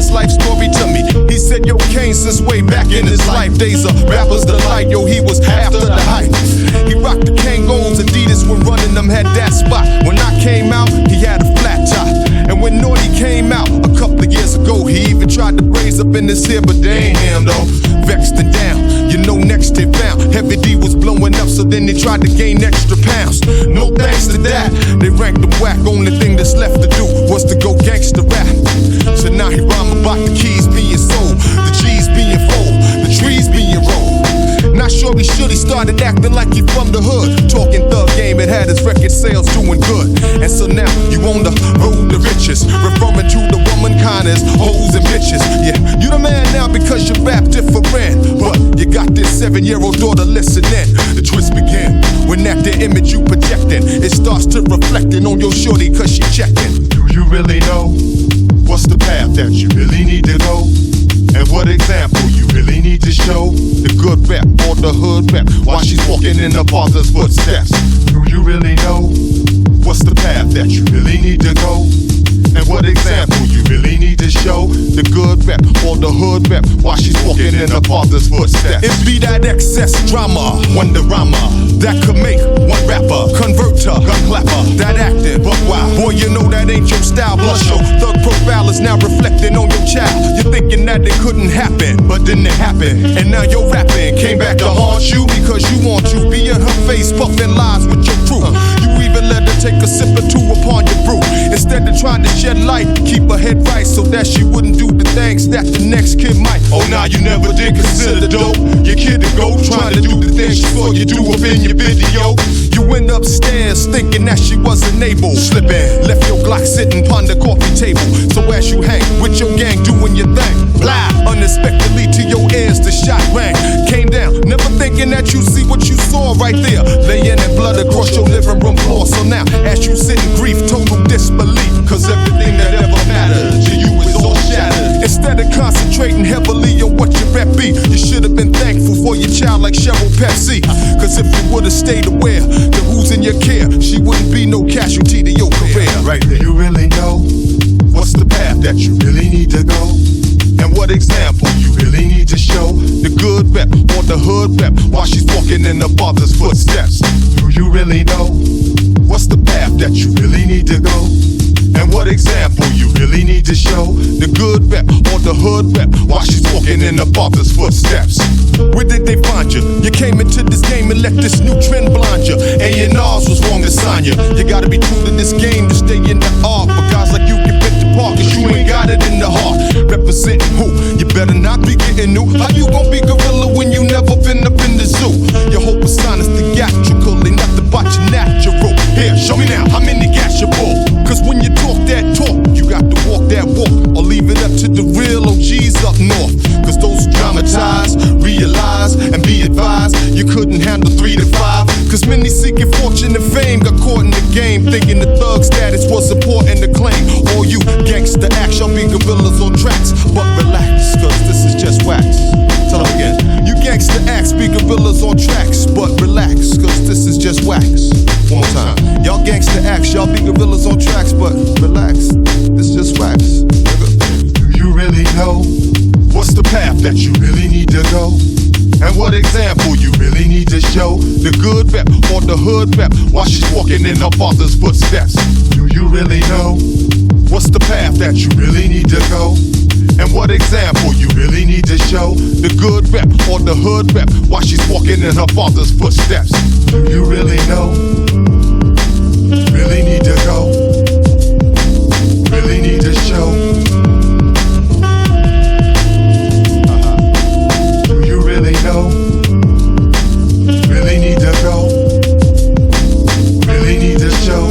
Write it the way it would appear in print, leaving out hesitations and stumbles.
his life story to me. He said, yo, Kane, since way back in his life days of rappers delight, yo, he was after the hype. He rocked the Kangols, Adidas when running them had that spot. When I came out, he had a flat top. And when Naughty came out a couple of years ago, he even tried to raise up in his hair, but they ain't him though. Vexed and down, you know, next they found Heavy D was blowing up, so then they tried to gain extra pounds. No thanks to that, they ranked the whack. Only thing that's left to do was to go gangsta rap. So now he rhyme about the keys being sold, the G's being fold, the trees being rolled. Not sure he should, he started acting like he from the hood, talking thug game and had his record sales doing good. And so now you on the road to riches, referring to the womankind as hoes and bitches. Yeah, you the man now because you rap different, but you got this 7-year-old daughter listening. The twist begin when that the image you projecting, it starts to reflecting on your shorty cause she checking. Do you really know what's the path that you really need to go? And what example you really need to show? The good rep or the hood rep while she's walking in her father's footsteps. Do you really know what's the path that you really need to go? And what example you really need to show? The good rep or the hood rep while she's walking in her father's footsteps. It be that excess drama, wonderama, that could make one rapper convert to gun clapper. That acting, but wow, boy, you know that ain't your style. Plus your thug profile is now reflecting on your child. You're thinking that it couldn't happen, but then it happened. And now your rapping came back to haunt you because you want to be in her face, puffing lies with your crew. You even let her take a sip or two upon your brew. Instead of trying to shed light, keep her head right so that she wouldn't do the things that the next kid might. Oh, now you never did consider dope. Your kid to go trying to do the things she saw you do up in your video. You went upstairs thinking that she wasn't able. Slipping, left your Glock sitting on the coffee table. So as you hang with your gang doing your thing, blah, unexpectedly to your ears the shot rang. Came down, never thinking that you see what you saw right there, laying in blood across your living room floor. So now as you sit in grief, total disbelief, cause everything that ever mattered to you is all shattered. Instead of concentrating heavily on what your rep be, you should have been thankful for your child like Cheryl Pepsi. Cause if you would have stayed aware to who's in your care, she wouldn't be no casualty to your career. Right there. You really know what's the path that you really need to go? And what example you really need to show? The good rep or the hood rep while she's walking in her father's footsteps. Do you really know what's the path that you really need to go? And what example you really need to show? The good rep or the hood rep while she's walking in her father's footsteps. Where did they find you? You came into this game and let this new trend blind you. A&Rs was wrong to sign you. You gotta be true to this game to stay in the art. But guys like you can fit the park, cause you ain't got it in the heart. Representing who? You better not be getting new. How you gon' be gorilla when you never been up in the zoo? Your whole persona is theatrical, ain't nothing but your natural. Here, show me now, how many gas you pull? Cause when you talk that talk, you got to walk that walk, or leave it up to the real OGs up north. Cause those who dramatize, realize, and be advised, you couldn't handle 3 to 5. Cause many seeking fortune and fame got caught in the game, thinking the thug status was important to claim. All you gangsta acts, y'all be gorillas on tracks. But relax, cause this is just wax. Tell them again. You gangsta acts, be gorillas on tracks. But relax, cause this is just wax. One more time. Y'all gangsta acts, y'all be gorillas on tracks. But relax, this is just wax. Do you really know what's the path that you really need to go? And what example you really need to show? The good rep or the hood rep while she's walking in her father's footsteps. Do you really know what's the path that you really need to go? And what example you really need to show? The good rep or the hood rep while she's walking in her father's footsteps. Do you really know? Really need to go? Really need to show? Do you really know? Really need to go? Really need to show?